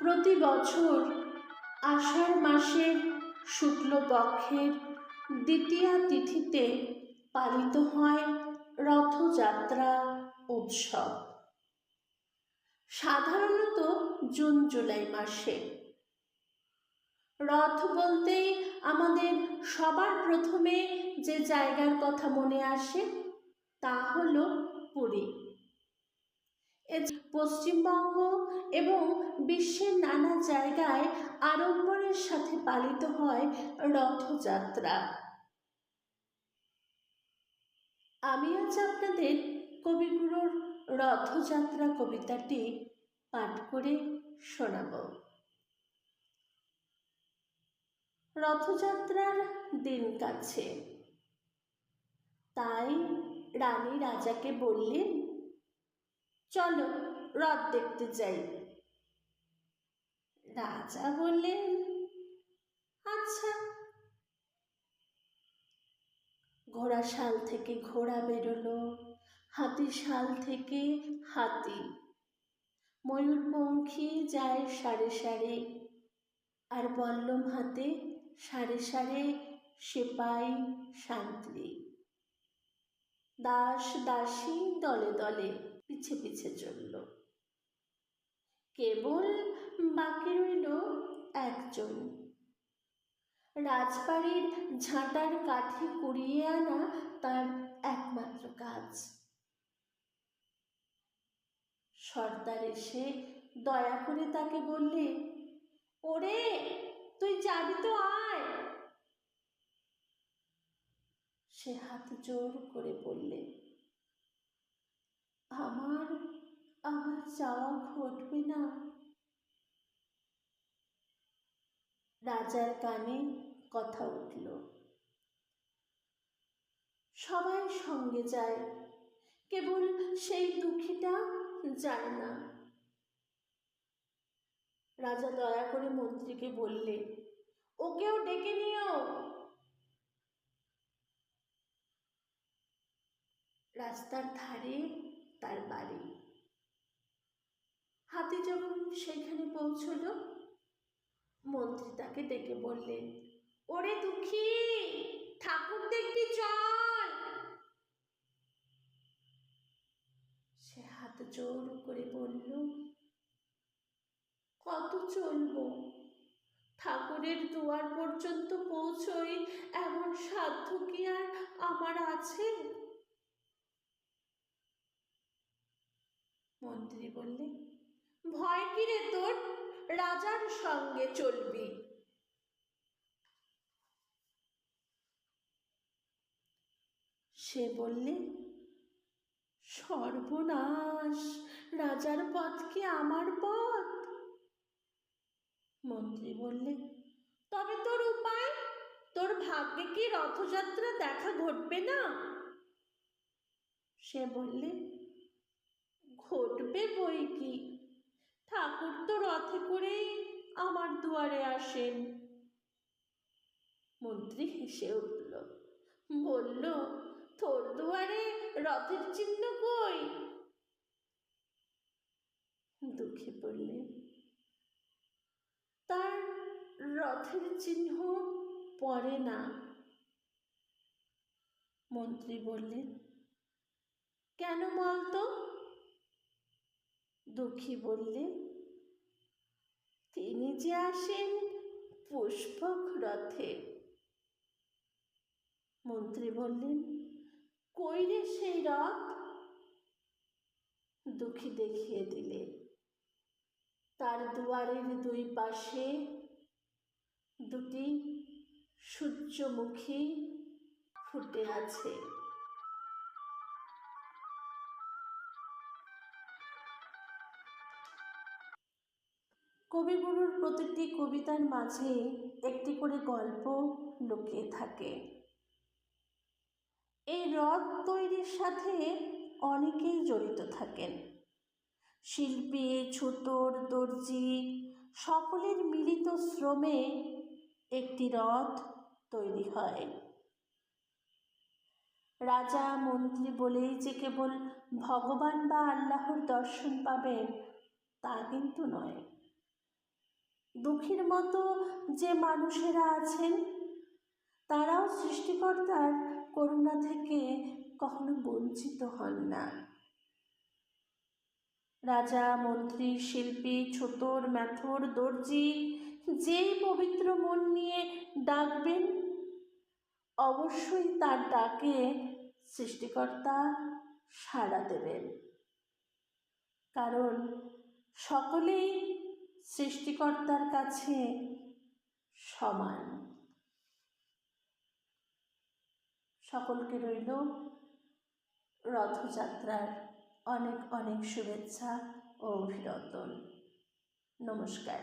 প্রতি বছর আষাঢ় মাসের শুক্লপক্ষের দ্বিতীয়া তিথিতে পালিত হয় রথযাত্রা উৎসব। সাধারণত জুন জুলাই মাসে। রথ বলতেই আমাদের সবার প্রথমে যে জায়গার কথা মনে আসে তা হল পুরী। পশ্চিমবঙ্গ এবং বিশ্বের নানা জায়গায় আড়ম্বরের সাথে পালিত হয় রথযাত্রা। আমি আজ আপনাদের কবিগুরুর রথযাত্রা কবিতাটি পাঠ করে শোনাব। রথযাত্রার দিন কাছে, তাই রানী রাজাকে বললেন, চলো রথ দেখতে যাই। রাজা বললেন, আচ্ছা। ঘোড়াশাল থেকে ঘোড়া বেরোলো, হাতিশাল থেকে হাতি, ময়ূরপঙ্খী যায় সারে সারে, আর বল্লম হাতে সারে সারে সেপাই শান্তি, দাস দাসী দলে দলে পিছে পিছে চলল। কেবল বাকি রইল একজন, রাজবাড়ির ঝাঁটার কাঠি কুড়িয়ে আনা তার একমাত্র কাজ। সর্দার এসে দয়া করে তাকে বললে, ওরে তুই যাবি তো আয়। সে হাত জোর করে বললে, আমার যাওয়া ঘটবে না। রাজার কানে কথা উঠল, সবাই সঙ্গে যায়, কেবল সেই দুঃখীটা যায় না। রাজা দয়া করে মন্ত্রীকে বললে, ওকেও ডেকে নিও। রাস্তার ধারে তার বাড়ি। হাতি যখন সেখানে পৌঁছল, মন্ত্রী তাকে ডেকে বললেন, ওরে দুঃখী, ঠাকুর দেখবি চল। সে হাত জোর করে বলল, কত চলবো? ঠাকুরের দুয়ার পর্যন্ত পৌঁছই এমন সাধ্য কি আর আমার আছে? মন্ত্রী বললে, ভয় কি রে তোর? রাজার সঙ্গে চলবি। সে বললে, সর্বনাশ, রাজার পথ কি আমার পথ? মন্ত্রী বললে, তবে তোর উপায়? তোর ভাগ্যে কি রথযাত্রা দেখা ঘটবে না? সে বললে, ঘটবে বই কি, ঠাকুর তো রথে করেই আমার দুয়ারে আসেন। মন্ত্রী হেসে উঠল, বলল, তোর দুয়ারে রথের চিহ্ন কই? দুঃখে পড়লে, তার রথের চিহ্ন পড়ে না। মন্ত্রী বললেন, কেন বলতো? দুঃখী বললে, তিনি যে আসেন পুষ্পক রথে। মন্ত্রী বললেন, কই রে সেই রথ? দুঃখী দেখিয়ে দিলে, তার দুয়ারের দুই পাশে দুটি সূর্যমুখী ফুটে আছে। কবিগুরুর প্রতিটি কবিতার মাঝে একটি করে গল্প লুকিয়ে থাকে। এই রথ তৈরির সাথে অনেকেই জড়িত থাকেন। শিল্পী, ছুতোর, দর্জি সকলের মিলিত শ্রমে একটি রথ তৈরি হয়। রাজা মন্ত্রী বলেই যে কেবল ভগবান বা আল্লাহর দর্শন পাবেন তা কিন্তু নয়। দুঃখীর মতো যে মানুষেরা আছেন তারাও সৃষ্টিকর্তার করুণা থেকে কখনো বঞ্চিত হন না। রাজা, মন্ত্রী, শিল্পী, ছুতোর, ম্যাথর, দর্জি যেই পবিত্র মন নিয়ে ডাকবেন অবশ্যই তার ডাকে সৃষ্টিকর্তা সাড়া দেবেন, কারণ সকলেই সৃষ্টিকর্তার কাছে সমান। সকলকে রইল রথযাত্রার অনেক অনেক শুভেচ্ছা ও অভিনন্দন। নমস্কার।